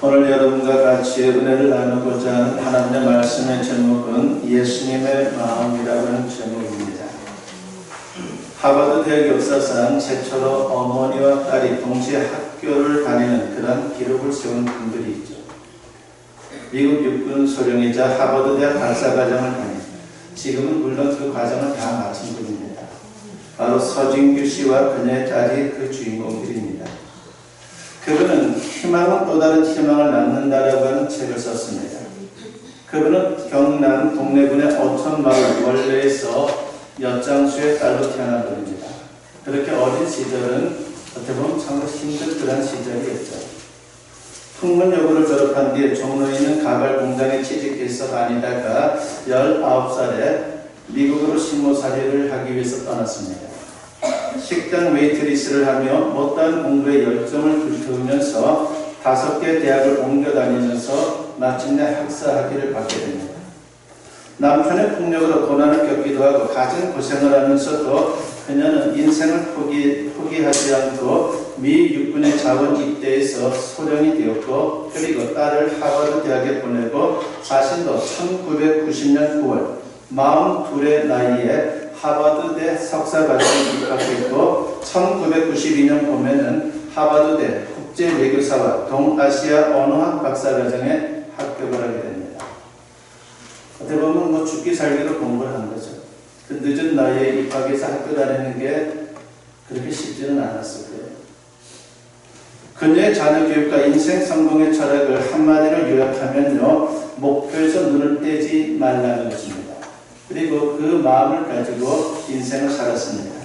오늘 여러분과 같이 은혜를 나누고자 하는 하나님의 말씀의 제목은 예수님의 마음이라는 제목입니다. 하버드 대학 역사상 최초로 어머니와 딸이 동시에 학교를 다니는 그런 기록을 세운 분들이 있죠. 미국 육군 소령이자 하버드 대학 박사과정을 다닌, 지금은 물론 그 과정을 다 마친 분입니다. 바로 서진규 씨와 그녀의 딸이 그 주인공들입니다. 그분은 희망은 또 다른 희망을 낳는다라고 하는 책을 썼습니다. 그분은 경남 동래군의 어촌마을 원래에서 엿장수의 딸로 태어난 분입니다. 그렇게 어린 시절은 어떻게 보면 참으로 힘든 그런 시절이었죠. 풍문여고를 졸업한 뒤에 종로에 있는 가발 공장에 취직해서 다니다가 19살에 미국으로 식모살이를 하기 위해서 떠났습니다. 식당 웨이트리스를 하며 못다한 공부에 열정을 불태우면서 5개 대학을 옮겨 다니면서 마침내 학사 학위를 받게 됩니다. 남편의 폭력으로 고난을 겪기도 하고 가진 고생을 하면서도 그녀는 인생을 포기하지 않고 미 육군의 자원 입대에서 소령이 되었고, 그리고 딸을 하버드 대학에 보내고 자신도 1990년 9월 42의 나이에 하버드대 석사과정에 입학했고 1992년 봄에는 하버드대 국제외교사와 동아시아 언어학 박사과정에 합격을 하게 됩니다. 어떻게 보면 죽기 살기로 공부를 한 거죠. 그 늦은 나이에 입학해서 학교 다니는 게 그렇게 쉽지는 않았을 거예요. 그녀의 자녀 교육과 인생 성공의 철학을 한마디로 요약하면요, 목표에서 눈을 떼지 말라는 것입니다. 그리고 그 마음을 가지고 인생을 살았습니다.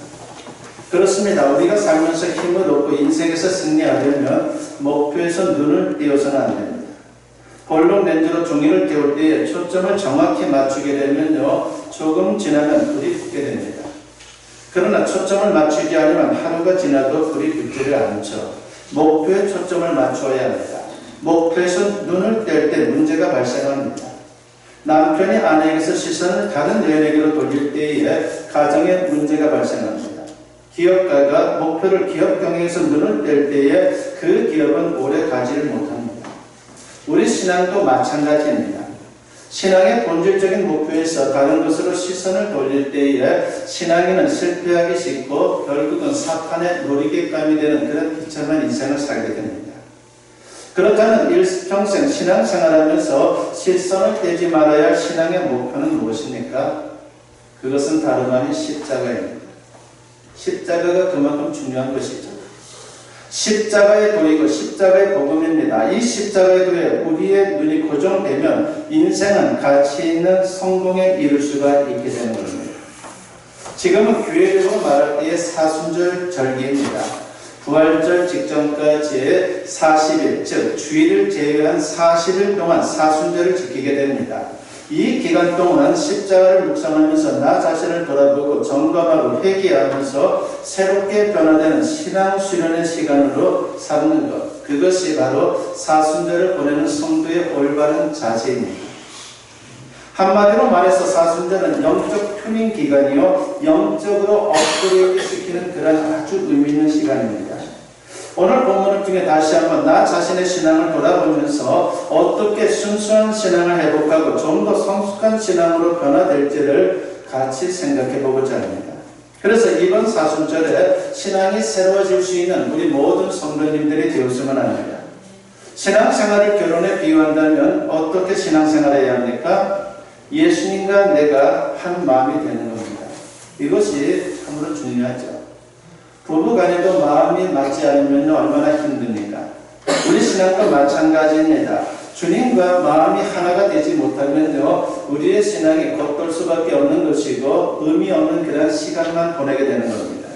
그렇습니다. 우리가 살면서 힘을 얻고 인생에서 승리하려면 목표에서 눈을 떼어서는 안 됩니다. 볼록 렌즈로 종이를 떼울 때에 초점을 정확히 맞추게 되면요, 조금 지나면 불이 붙게 됩니다. 그러나 초점을 맞추지 않으면 하루가 지나도 불이 붙지를 않죠. 목표에 초점을 맞춰야 합니다. 목표에서 눈을 뗄 때 문제가 발생합니다. 남편이 아내에게서 시선을 다른 여인에게로 돌릴 때에 가정에 문제가 발생합니다. 기업가가 목표를 기업 경영에서 눈을 뗄 때에 그 기업은 오래 가지를 못합니다. 우리 신앙도 마찬가지입니다. 신앙의 본질적인 목표에서 다른 것으로 시선을 돌릴 때에 신앙인은 실패하기 쉽고 결국은 사탄의 놀이개감이 되는 그런 비참한 인생을 살게 됩니다. 그렇다면 일평생 신앙생활하면서 실선을 떼지 말아야 할 신앙의 목표는 무엇입니까? 그것은 다름 아닌 십자가입니다. 십자가가 그만큼 중요한 것이죠. 십자가의 도이고 십자가의 복음입니다. 이 십자가의 도에 우리의 눈이 고정되면 인생은 가치 있는 성공에 이를 수가 있게 되는 것입니다. 지금은 교회적으로 말할 때의 사순절 절기입니다. 부활절 직전까지의 40일, 즉 주일을 제외한 40일 동안 사순절을 지키게 됩니다. 이 기간 동안 십자가를 묵상하면서 나 자신을 돌아보고 점검하고 회개하면서 새롭게 변화되는 신앙 수련의 시간으로 삼는 것, 그것이 바로 사순절을 보내는 성도의 올바른 자세입니다. 한마디로 말해서 사순절은 영적 튜닝 기간이요, 영적으로 업그레이드 시키는 그런 아주 의미 있는 시간입니다. 오늘 본문을 통해 다시 한번 나 자신의 신앙을 돌아보면서 어떻게 순수한 신앙을 회복하고 좀 더 성숙한 신앙으로 변화될지를 같이 생각해 보고자 합니다. 그래서 이번 사순절에 신앙이 새로워질 수 있는 우리 모든 성도님들이 되었으면 합니다. 신앙생활을 결혼에 비유한다면 어떻게 신앙생활해야 합니까? 예수님과 내가 한 마음이 되는 겁니다. 이것이 참으로 중요하죠. 부부간에도 마음이 맞지 않으면 얼마나 힘듭니까? 우리 신앙도 마찬가지입니다. 주님과 마음이 하나가 되지 못하면요, 우리의 신앙이 겉돌 수밖에 없는 것이고 의미 없는 그런 시간만 보내게 되는 겁니다.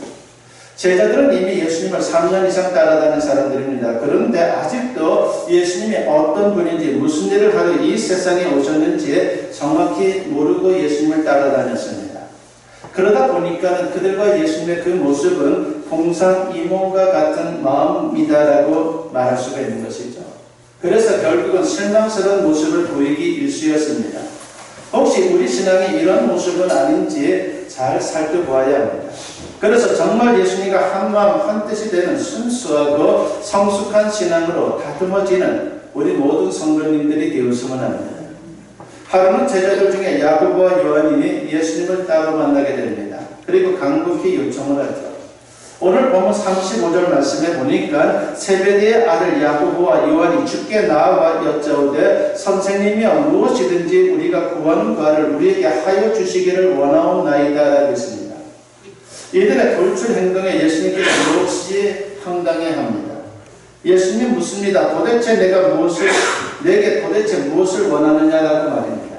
제자들은 이미 예수님을 3년 이상 따라다니는 사람들입니다. 그런데 아직도 예수님이 어떤 분인지, 무슨 일을 하러 이 세상에 오셨는지 정확히 모르고 예수님을 따라다녔습니다. 그러다 보니까 그들과 예수님의 그 모습은 동상이몽과 같은 마음이다라고 말할 수가 있는 것이죠. 그래서 결국은 실망스러운 모습을 보이기 일쑤였습니다. 혹시 우리 신앙이 이런 모습은 아닌지 잘 살펴보아야 합니다. 그래서 정말 예수님과 한마음 한뜻이 되는 순수하고 성숙한 신앙으로 다듬어지는 우리 모든 성도님들이 되었으면 합니다. 하루는 제자들 중에 야고보와 요한이 예수님을 따로 만나게 됩니다. 그리고 간곡히 요청을 하죠. 오늘 보면 35절 말씀에 보니까 세베대의 아들 야고보와 요한이 주께 나와 여짜오되 선생님이여 무엇이든지 우리가 구하는 바를 우리에게 하여 주시기를 원하옵나이다 라고 했습니다. 이들의 돌출 행동에 예수님께서 몹시 황당해합니다. 예수님 묻습니다. 내게 도대체 무엇을 원하느냐라고 말입니다.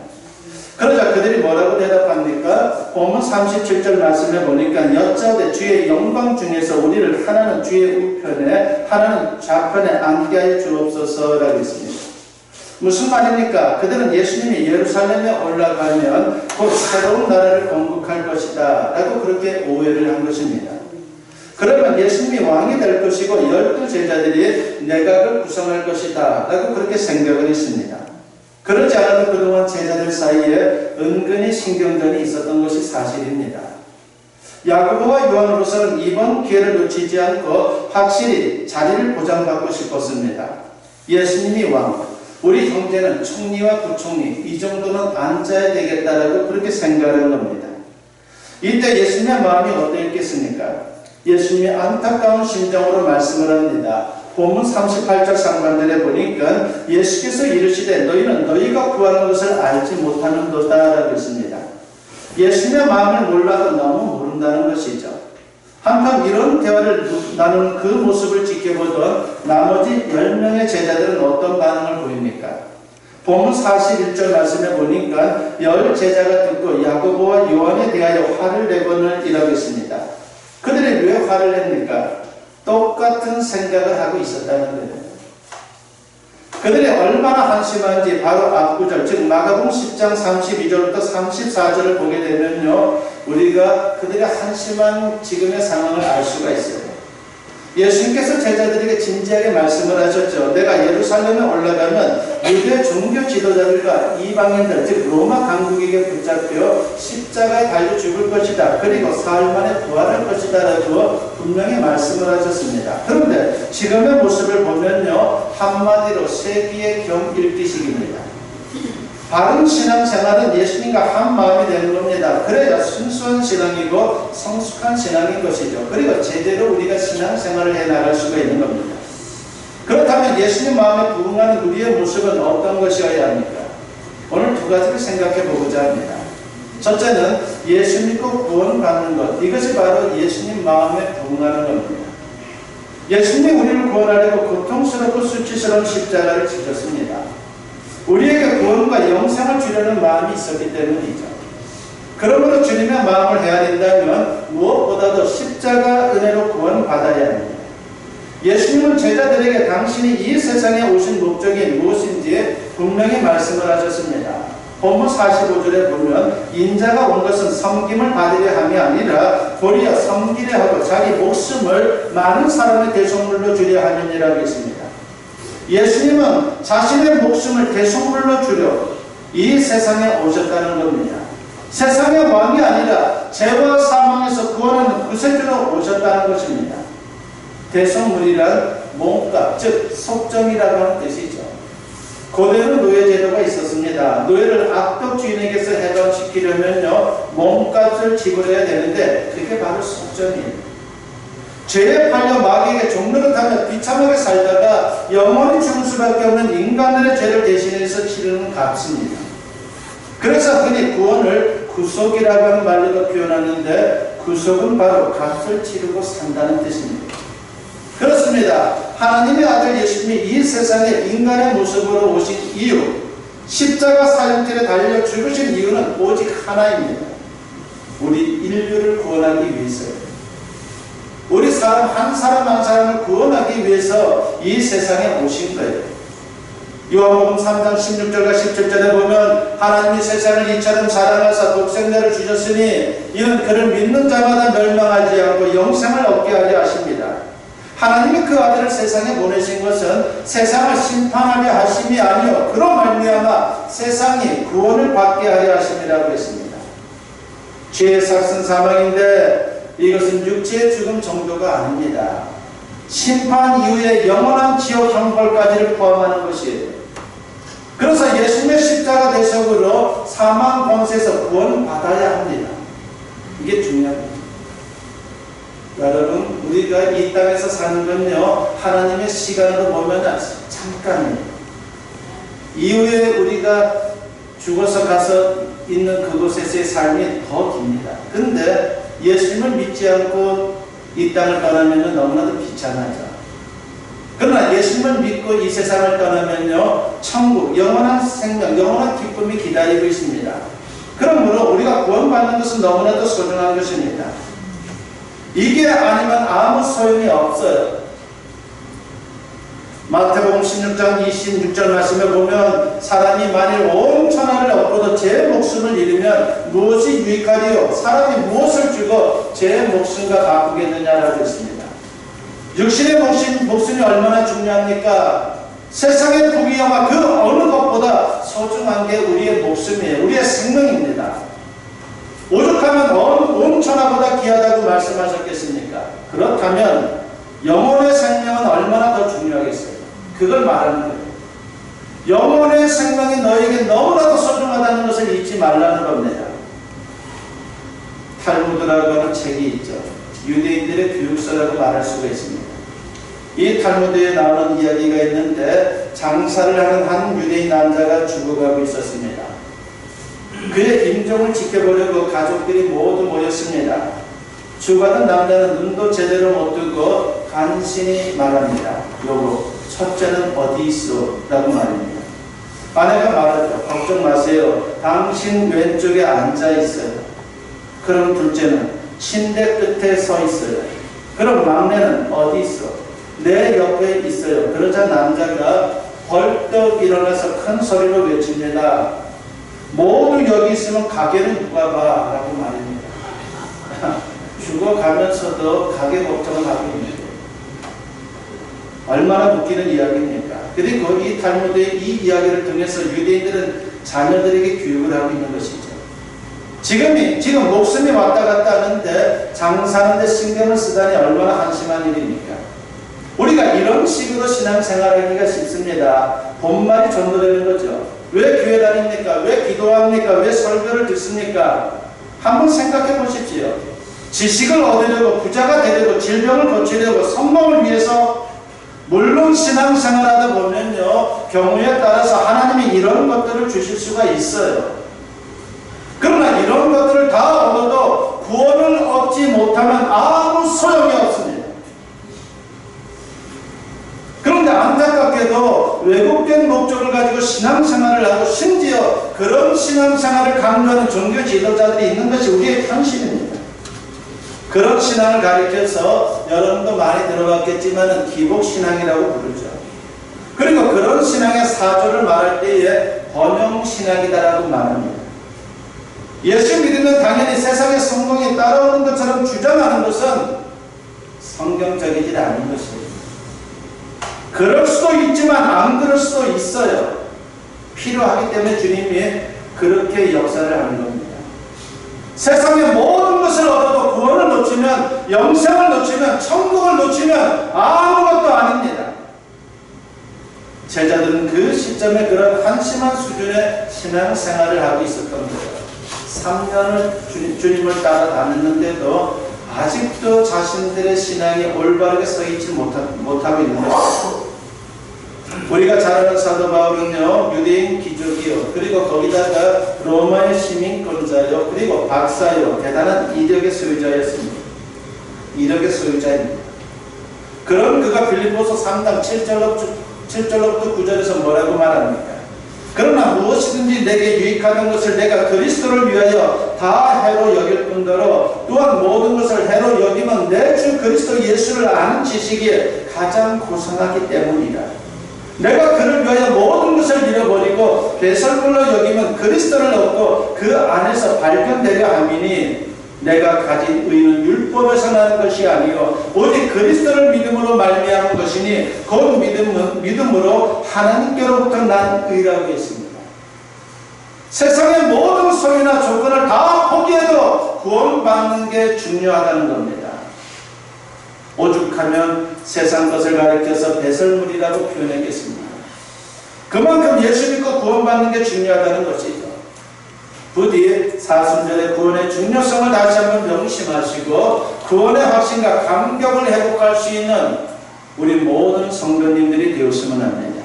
그러자 그들이 뭐라고 대답합니까? 보면 37절 말씀에 보니까 여짜오되 주의 영광 중에서 우리를 하나는 주의 우편에 하나는 좌편에 앉게 하여 주옵소서라고 했습니다. 무슨 말입니까? 그들은 예수님이 예루살렘에 올라가면 곧 새로운 나라를 건국할 것이다 라고 그렇게 오해를 한 것입니다. 그러면 예수님이 왕이 될 것이고 12 제자들이 내각을 구성할 것이다 라고 그렇게 생각을 했습니다. 그러지 않아도 그동안 제자들 사이에 은근히 신경전이 있었던 것이 사실입니다. 야고보와 요한으로서는 이번 기회를 놓치지 않고 확실히 자리를 보장받고 싶었습니다. 예수님이 왕, 우리 형제는 총리와 부총리 이 정도는 앉아야 되겠다라고 그렇게 생각한 겁니다. 이때 예수님의 마음이 어떠했겠습니까? 예수님이 안타까운 심정으로 말씀을 합니다. 본문 38절 상반절에 보니까 예수께서 이르시되 너희는 너희가 구하는 것을 알지 못하는도다 라고 했습니다. 예수님의 마음을 몰라도 너무 모른다는 것이죠. 한편 이런 대화를 나누는 그 모습을 지켜보던 나머지 10명의 제자들은 어떤 반응을 보입니까? 본문 41절 말씀에 보니까 10 제자가 듣고 야고보와 요한에 대하여 화를 내거늘 이라고 했습니다. 그들이 왜 화를 냅니까? 똑같은 생각을 하고 있었다는 거예요. 그들이 얼마나 한심한지 바로 앞구절, 즉 마가복음 10장 32절부터 34절을 보게 되면요, 우리가 그들의 한심한 지금의 상황을 알 수가 있어요. 예수님께서 제자들에게 진지하게 말씀을 하셨죠. 내가 예루살렘에 올라가면 유대 종교 지도자들과 이방인들, 즉 로마 강국에게 붙잡혀 십자가에 달려 죽을 것이다. 그리고 사흘 만에 부활할 것이다 라고 분명히 말씀을 하셨습니다. 그런데 지금의 모습을 보면요, 한마디로 세기의 경 읽기식입니다. 바른 신앙생활은 예수님과 한 마음이 되는 겁니다. 그래야 순수한 신앙이고 성숙한 신앙인 것이죠. 그리고 제대로 우리가 신앙생활을 해나갈 수가 있는 겁니다. 그렇다면 예수님 마음에 부응하는 우리의 모습은 어떤 것이어야 합니까? 오늘 두 가지를 생각해 보고자 합니다. 첫째는 예수 믿고 구원받는 것, 이것이 바로 예수님 마음에 부응하는 겁니다. 예수님이 우리를 구원하려고 고통스럽고 수치스러운 십자가를 지셨습니다. 우리에게 구원과 영생을 주려는 마음이 있었기 때문이죠. 그러므로 주님의 마음을 헤아린다면 무엇보다도 십자가 은혜로 구원받아야 합니다. 예수님은 제자들에게 당신이 이 세상에 오신 목적이 무엇인지 분명히 말씀을 하셨습니다. 본문 45절에 보면 인자가 온 것은 섬김을 받으려 함이 아니라 도리어 섬기려 하고 자기 목숨을 많은 사람의 대속물로 주려 함이니라고 했습니다. 예수님은 자신의 목숨을 대속물로 주려 이 세상에 오셨다는 겁니다. 세상의 왕이 아니라 죄와 사망에서 구원하는 구세주로 오셨다는 것입니다. 대속물이란 몸값, 즉 속정이라고 하는 뜻이죠. 고대는 노예제도가 있었습니다. 노예를 악독 주인에게서 해방시키려면요, 몸값을 지불해야 되는데 그게 바로 속정이에요. 죄에 팔려 마귀에게 종노릇하며 비참하게 살다가 영원히 죽을 수밖에 없는 인간들의 죄를 대신해서 치르는 값입니다. 그래서 흔히 구원을 구속이라고 하는 말로도 표현하는데 구속은 바로 값을 치르고 산다는 뜻입니다. 그렇습니다. 하나님의 아들 예수님이 이 세상에 인간의 모습으로 오신 이유, 십자가 사형틀에 달려 죽으신 이유는 오직 하나입니다. 우리 인류를 구원하기 위해서요. 우리 사람 한 사람 한 사람을 구원하기 위해서 이 세상에 오신 거예요. 요한복음 3장 16절과 17절에 보면 하나님이 세상을 이처럼 사랑하사 독생자를 주셨으니 이는 그를 믿는 자마다 멸망하지 않고 영생을 얻게 하려 하십니다. 하나님이 그 아들을 세상에 보내신 것은 세상을 심판하려 하심이 아니요 그로 말미암아 세상이 구원을 받게 하려 하심이라고 했습니다. 죄의 삭은 사망인데 이것은 육체의 죽음 정도가 아닙니다. 심판 이후에 영원한 지옥 형벌까지를 포함하는 것이에요. 그래서 예수님의 십자가 대속으로 사망 권세에서 구원받아야 합니다. 이게 중요합니다. 여러분, 우리가 이 땅에서 사는 건요, 하나님의 시간으로 보면 잠깐이에요. 이후에 우리가 죽어서 가서 있는 그곳에서의 삶이 더 깁니다. 근데 예수님을 믿지 않고 이 땅을 떠나면 너무나도 비참하죠. 그러나 예수님을 믿고 이 세상을 떠나면요, 천국, 영원한 생명, 영원한 기쁨이 기다리고 있습니다. 그러므로 우리가 구원받는 것은 너무나도 소중한 것입니다. 이게 아니면 아무 소용이 없어요. 마태복음 16장 26절 말씀에 보면 사람이 만일 온 천하를 얻고도 제 목숨을 잃으면 무엇이 유익하리요? 사람이 무엇을 주고 제 목숨과 바꾸겠느냐라고 했습니다. 육신의 목숨이 얼마나 중요합니까? 세상의 부귀영화 그 어느 것보다 소중한 게 우리의 목숨이에요. 우리의 생명입니다. 오죽하면 온 천하보다 귀하다고 말씀하셨겠습니까? 그렇다면 영혼의 생명은 얼마나 더 중요하겠어요? 그걸 말하는 거예요. 영혼의 생명이 너에게 너무나도 소중하다는 것을 잊지 말라는 겁니다. 탈무드라고 하는 책이 있죠. 유대인들의 교육서라고 말할 수가 있습니다. 이 탈무드에 나오는 이야기가 있는데 장사를 하는 한 유대인 남자가 죽어가고 있었습니다. 그의 임종을 지켜보려고 가족들이 모두 모였습니다. 죽어가는 남자는 눈도 제대로 못 뜨고 간신히 말합니다. 여보, 첫째는 어디 있어? 라고 말합니다. 아내가 말하죠. 걱정 마세요. 당신 왼쪽에 앉아 있어요. 그럼 둘째는 침대 끝에 서 있어요. 그럼 막내는 어디 있어? 내 옆에 있어요. 그러자 남자가 벌떡 일어나서 큰 소리로 외칩니다. 모두 여기 있으면 가게는 누가 봐? 라고 말합니다. 죽어가면서도 가게 걱정을 하고 있는 거예요. 얼마나 웃기는 이야기입니까? 그리고 이 탈무드의 이 이야기를 통해서 유대인들은 자녀들에게 교육을 하고 있는 것이죠. 지금 목숨이 왔다 갔다 하는데 장사하는데 신경을 쓰다니 얼마나 한심한 일입니까? 우리가 이런 식으로 신앙생활하기가 쉽습니다. 본말이 전도되는 거죠. 왜 교회 다닙니까? 왜 기도합니까? 왜 설교를 듣습니까? 한번 생각해 보십시오. 지식을 얻으려고, 부자가 되려고, 질병을 고치려고, 성공을 위해서. 물론 신앙생활하다 보면요, 경우에 따라서 하나님이 이런 것들을 주실 수가 있어요. 그러나 이런 것들을 다 얻어도 구원을 얻지 못하면 아무 소용이 없습니다. 그런데 안타깝게도 왜곡된 목적을 가지고 신앙생활을 하고 심지어 그런 신앙생활을 강조하는 종교 지도자들이 있는 것이 우리의 현실입니다. 그런 신앙을 가리켜서 여러분도 많이 들어봤겠지만 기복신앙이라고 부르죠. 그리고 그런 신앙의 사조를 말할 때에 번영신앙이다라고 말합니다. 예수 믿으면 당연히 세상의 성공이 따라오는 것처럼 주장하는 것은 성경적이지 않은 것입니다. 그럴 수도 있지만 안 그럴 수도 있어요. 필요하기 때문에 주님이 그렇게 역사를 하는 겁니다. 세상의 모든 것을 얻어도 구원을 놓치면, 영생을 놓치면, 천국을 놓치면 아무것도 아닙니다. 제자들은 그 시점에 그런 한심한 수준의 신앙생활을 하고 있었던 거예요. 3년을 주님을 따라다녔는데도 아직도 자신들의 신앙이 올바르게 서 있지 못하고 있는 거예요. 우리가 잘 아는 사도 바울은요, 유대인 귀족이요, 그리고 거기다가 로마의 시민권자요, 그리고 박사요, 대단한 이력의 소유자였습니다. 이력의 소유자입니다. 그런 그가 빌립보서 3장 7절로부터 9절에서 뭐라고 말합니까? 그러나 무엇이든지 내게 유익하는 것을 내가 그리스도를 위하여 다 해로 여길 뿐더러 또한 모든 것을 해로 여기면 내 주 그리스도 예수를 아는 지식이 가장 고상하기 때문이다. 내가 그를 위하여 모든 것을 잃어버리고 배설물로 여기면 그리스도를 얻고 그 안에서 발견되려 함이니 내가 가진 의는 율법에서 나는 것이 아니요 오직 그리스도를 믿음으로 말미암은 것이니 곧 믿음으로 하나님께로부터 난 의라고 했습니다. 세상의 모든 소유나 조건을 다 포기해도 구원받는 게 중요하다는 겁니다. 오죽하면 세상 것을 가리켜서 배설물이라고 표현했겠습니다. 그만큼 예수 믿고 구원받는 게 중요하다는 것이죠. 부디 사순절의 구원의 중요성을 다시 한번 명심하시고 구원의 확신과 감격을 회복할 수 있는 우리 모든 성도님들이 되었으면 합니다.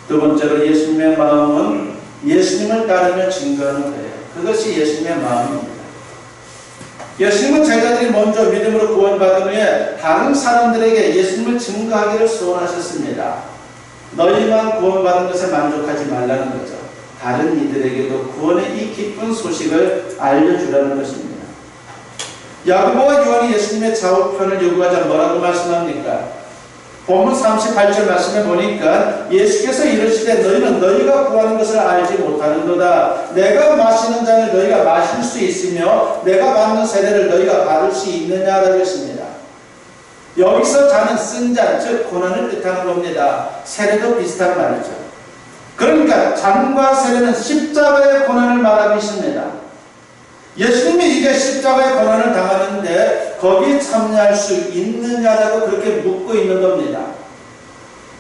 두 번째로 예수님의 마음은 예수님을 따르며 증거하는 거예요. 그것이 예수님의 마음입니다. 예수님은 제자들이 먼저 믿음으로 구원받은 후에 다른 사람들에게 예수님을 증거하기를 소원하셨습니다. 너희만 구원받은 것에 만족하지 말라는 거죠. 다른 이들에게도 구원의 이 기쁜 소식을 알려주라는 것입니다. 야고보와 요한이 예수님의 좌우편을 요구하자 뭐라고 말씀합니까? 본문 38절 말씀에 보니까 예수께서 이르시되 너희는 너희가 구하는 것을 알지 못하는도다. 내가 마시는 잔을 너희가 마실 수 있으며 내가 받는 세례를 너희가 받을 수 있느냐라고 했습니다. 여기서 잔은 쓴 잔, 즉 고난을 뜻하는 겁니다. 세례도 비슷한 말이죠. 그러니까 잔과 세례는 십자가의 고난을 말하고 있습니다. 예수님이 이게 십자가의 고난을 당하는데 거기에 참여할 수 있느냐라고 그렇게 묻고 있는 겁니다.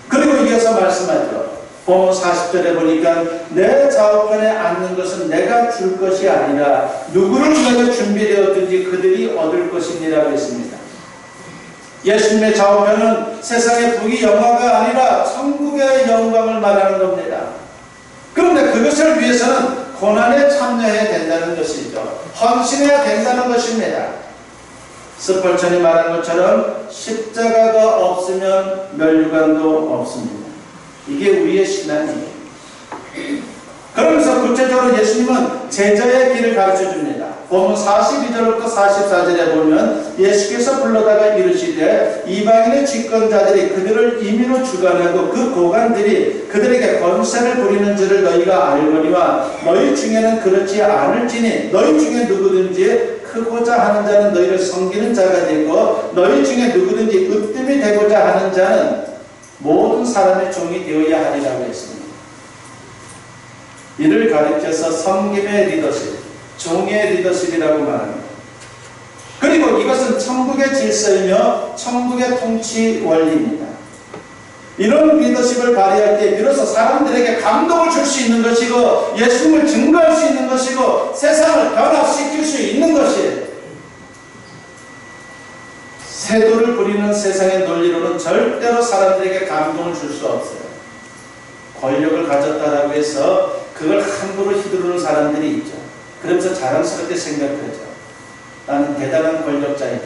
그리고 이어서 말씀하죠. 본문 40절에 보니까 내 좌우편에 앉는 것은 내가 줄 것이 아니라 누구를 위하여 준비되었든지 그들이 얻을 것이니라고 했습니다. 예수님의 좌우편은 세상의 부귀 영화가 아니라 천국의 영광을 말하는 겁니다. 그런데 그것을 위해서는 고난에 참여해야 된다는 것이죠. 헌신해야 된다는 것입니다. 스펄전이 말한 것처럼 십자가가 없으면 멸류관도 없습니다. 이게 우리의 신앙이에요. 그러면서 구체적으로 예수님은 제자의 길을 가르쳐 줍니다. 본문 42절부터 44절에 보면 예수께서 불러다가 이르시되 이방인의 집권자들이 그들을 임의로 주관하고 그 고관들이 그들에게 권세를 부리는 줄을 너희가 알거니와 너희 중에는 그렇지 않을지니 너희 중에 누구든지 크고자 하는 자는 너희를 섬기는 자가 되고 너희 중에 누구든지 으뜸이 되고자 하는 자는 모든 사람의 종이 되어야 하리라고 했습니다. 이를 가리켜서 섬김의 리더십, 종의 리더십이라고 말합니다. 그리고 이것은 천국의 질서이며 천국의 통치 원리입니다. 이런 리더십을 발휘할 때 비로소 사람들에게 감동을 줄 수 있는 것이고 예수님을 증거할 수 있는 것이고 세상을 변화시킬 수 있는 것이에요. 세도를 부리는 세상의 논리로는 절대로 사람들에게 감동을 줄 수 없어요. 권력을 가졌다라고 해서 그걸 함부로 휘두르는 사람들이 있죠. 그러면서 자랑스럽게 생각하죠. 나는 대단한 권력자이다.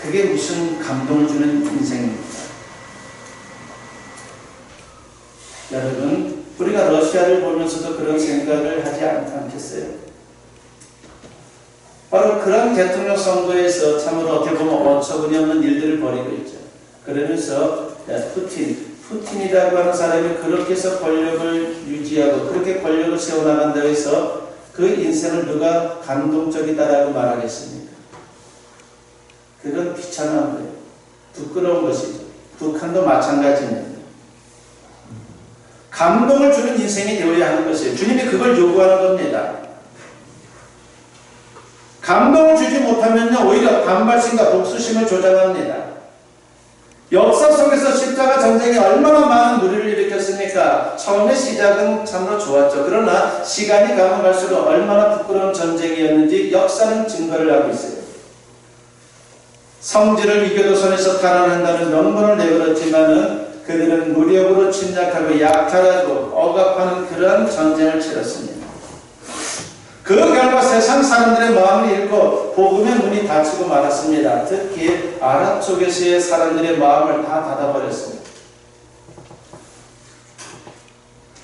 그게 무슨 감동을 주는 인생입니까? 여러분, 우리가 러시아를 보면서도 그런 생각을 하지 않겠어요? 바로 그런 대통령 선거에서 참으로 어떻게 보면 어처구니없는 일들을 벌이고 있죠. 그러면서 푸틴이라고 하는 사람이 그렇게 해서 권력을 유지하고 그렇게 권력을 세워나간다고 해서 그 인생을 누가 감동적이다라고 말하겠습니까? 그건 비참한 거예요. 부끄러운 것이죠. 북한도 마찬가지입니다. 감동을 주는 인생이 되어야 하는 것이에요. 주님이 그걸 요구하는 겁니다. 감동을 주지 못하면요 오히려 반발심과 복수심을 조장합니다. 역사 속에서 십자가 전쟁이 얼마나 많은 무리를 일으켰습니까? 처음에 시작은 참으로 좋았죠. 그러나 시간이 가면 갈수록 얼마나 부끄러운 전쟁이었는지 역사는 증거를 하고 있어요. 성지를 이겨도 손에서 탈환한다는 명분을 내걸었지만은 그들은 무력으로 침략하고 약탈하고 억압하는 그런 전쟁을 치렀습니다. 그 결과 세상 사람들의 마음을 잃고 복음의 문이 닫히고 말았습니다. 특히 아랍 쪽에서의 사람들의 마음을 다 닫아버렸습니다.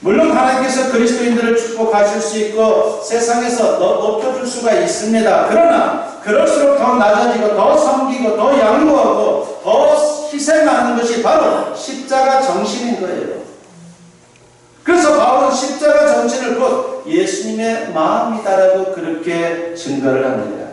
물론 하나님께서 그리스도인들을 축복하실 수 있고 세상에서 높여줄 수가 있습니다. 그러나 그럴수록 더 낮아지고 더 섬기고 더 양보하고 더 희생하는 것이 바로 십자가 정신인 거예요. 그래서 바울은 십자가 정신을 곧 예수님의 마음이다라고 그렇게 증거를 합니다.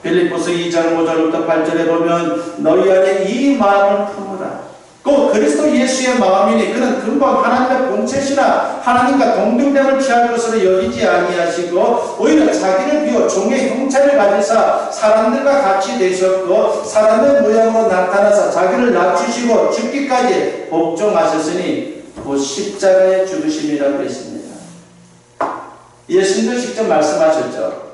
빌립보서 2장 5절부터 8절에 보면 너희 안에 이 마음을 품으라. 그 그리스도 예수의 마음이니 그는 금방 하나님의 본체시나 하나님과 동등됨을 취할 것으로 여기지 아니하시고 오히려 자기를 비워 종의 형체를 가지사 사람들과 같이 되셨고 사람의 모양으로 나타나서 자기를 낮추시고 죽기까지 복종하셨으니 곧 십자가의 죽으심이라고 했습니다. 예수님도 직접 말씀하셨죠.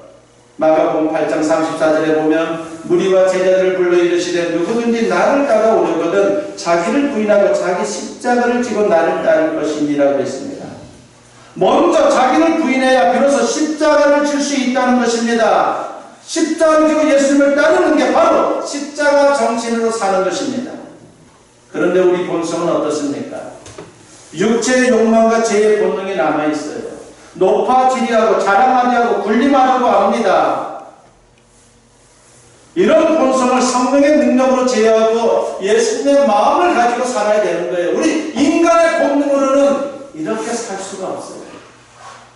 마가복음 8장 34절에 보면 무리와 제자들을 불러 이르시되 누구든지 나를 따라오려거든 자기를 부인하고 자기 십자가를 지고 나를 따를 것이니라고 했습니다. 먼저 자기를 부인해야 비로소 십자가를 질 수 있다는 것입니다. 십자가를 지고 예수님을 따르는 게 바로 십자가 정신으로 사는 것입니다. 그런데 우리 본성은 어떻습니까? 육체의 욕망과 죄의 본능이 남아있어요. 높아지려고 자랑하려고 군림하려고 합니다. 이런 본성을 성령의 능력으로 제어하고 예수님의 마음을 가지고 살아야 되는 거예요. 우리 인간의 본능으로는 이렇게 살 수가 없어요.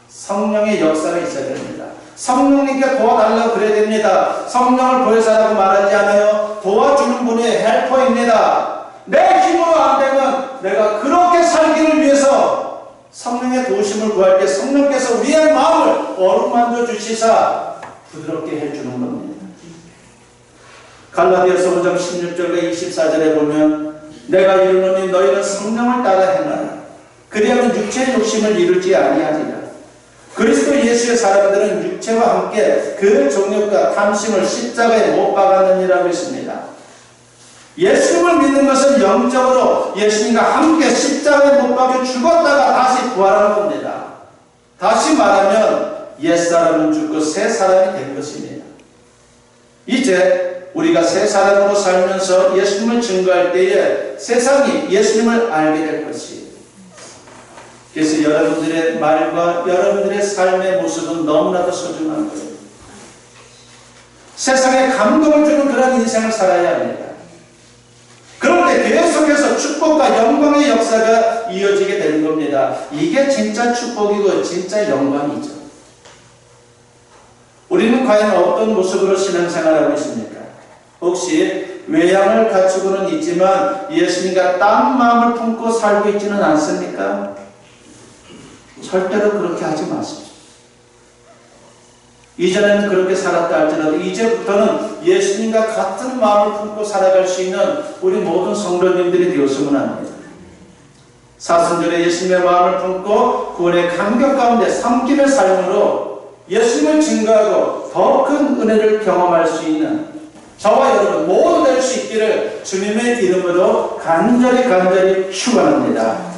성령의 역사가 있어야 됩니다. 성령님께 도와달라고 그래야 됩니다. 성령을 보혜사라고 말하지 않아요. 도와주는 분이 헬퍼입니다. 내 힘으로 안 되면 내가 그렇게 살기를 위해서 성령의 도우심을 구할 때 성령께서 우리의 마음을 어루만져 주시사 부드럽게 해주는 겁니다. 갈라디아서 5장 16절과 24절에 보면 내가 이르노니 너희는 성령을 따라 행하라. 그리하면 육체의 욕심을 이루지 아니하리라. 그리스도 예수의 사람들은 육체와 함께 그 정욕과 탐심을 십자가에 못 박았느니라고 했습니다. 예수님을 믿는 것은 영적으로 예수님과 함께 십자가에 못 박혀 죽었다가 다시 부활하는 겁니다. 다시 말하면 옛사람은 죽고 새 사람이 된 것입니다. 이제 우리가 새 사람으로 살면서 예수님을 증거할 때에 세상이 예수님을 알게 될 것이에요. 그래서 여러분들의 말과 여러분들의 삶의 모습은 너무나도 소중한 거예요. 세상에 감동을 주는 그런 인생을 살아야 합니다. 그런데 계속해서 축복과 영광의 역사가 이어지게 되는 겁니다. 이게 진짜 축복이고 진짜 영광이죠. 우리는 과연 어떤 모습으로 신앙생활하고 있습니까? 혹시 외양을 갖추고는 있지만 예수님과 딴 마음을 품고 살고 있지는 않습니까? 절대로 그렇게 하지 마십시오. 이전에는 그렇게 살았다 할지라도 이제부터는 예수님과 같은 마음을 품고 살아갈 수 있는 우리 모든 성도님들이 되었으면 합니다. 사순절에 예수님의 마음을 품고 구원의 감격 가운데 섬김의 삶으로 예수님을 증거하고 더 큰 은혜를 경험할 수 있는 저와 여러분 모두 될 수 있기를 주님의 이름으로 간절히 축원합니다.